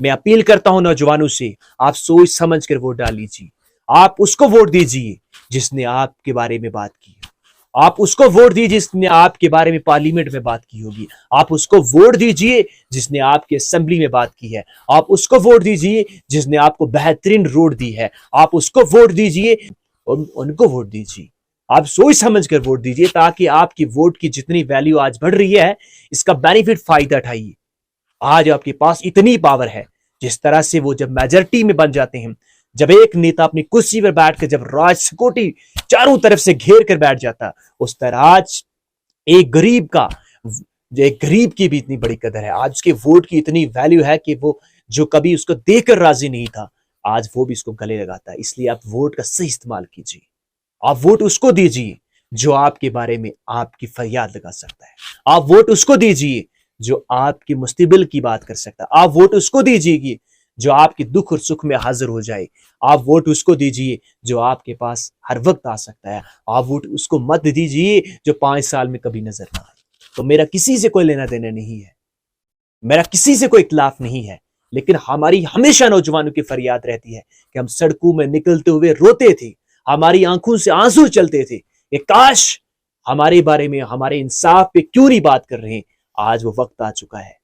मैं अपील करता हूं नौजवानों से, आप सोच समझ कर वोट डाल लीजिए। आप उसको वोट दीजिए जिसने आपके बारे में बात की। आप उसको वोट दीजिए जिसने आपके बारे में पार्लियामेंट में बात की होगी। आप उसको वोट दीजिए जिसने आपके असेंबली में बात की है। आप उसको वोट दीजिए जिसने आपको बेहतरीन रोड दी है। आप उसको वोट दीजिए, उनको वोट दीजिए। आप सोच समझ कर वोट दीजिए ताकि आपकी वोट की जितनी वैल्यू आज बढ़ रही है, इसका बेनिफिट फायदा उठाइए। आज आपके पास इतनी पावर है, जिस तरह से वो जब मेजोरिटी में बन जाते हैं, जब एक नेता अपनी कुर्सी पर बैठकर जब राज सिक्योरिटी चारों तरफ से घेर कर बैठ जाता, उस तरह आज एक गरीब का, एक गरीब की भी इतनी बड़ी कदर है। आज उसके वोट की इतनी वैल्यू है कि वो जो कभी उसको देकर राजी नहीं था, आज वो भी इसको गले लगाता है। इसलिए आप वोट का सही इस्तेमाल कीजिए। आप वोट उसको दीजिए जो आपके बारे में आपकी फरियाद लगा सकता है। आप वोट उसको दीजिए जो आपकी मुस्तकबिल की बात कर सकता है। आप वोट उसको दीजिए जो आपके दुख और सुख में हाजिर हो जाए। आप वोट उसको दीजिए जो आपके पास हर वक्त आ सकता है। आप वोट उसको मत दीजिए जो 5 साल में कभी नजर ना आए। तो मेरा किसी से कोई लेना देना नहीं है, मेरा किसी से कोई इख्तिलाफ नहीं है, लेकिन हमारी हमेशा नौजवानों की फरियाद रहती है कि हम सड़कों में निकलते हुए रोते थे, हमारी आंखों से आंसू चलते थे कि काश हमारे बारे में, हमारे इंसाफ पे क्यों नहीं बात कर रहे हैं। आज वो वक्त आ चुका है।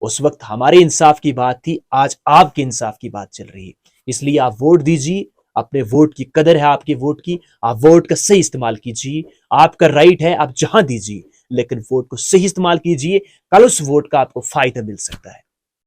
उस वक्त हमारे इंसाफ की बात थी, आज आपके इंसाफ की बात चल रही है। इसलिए आप वोट दीजिए। अपने वोट की कदर है, आपके वोट की। आप वोट का सही इस्तेमाल कीजिए। आपका राइट है, आप जहां दीजिए, लेकिन वोट को सही इस्तेमाल कीजिए। कल उस वोट का आपको फायदा मिल सकता है।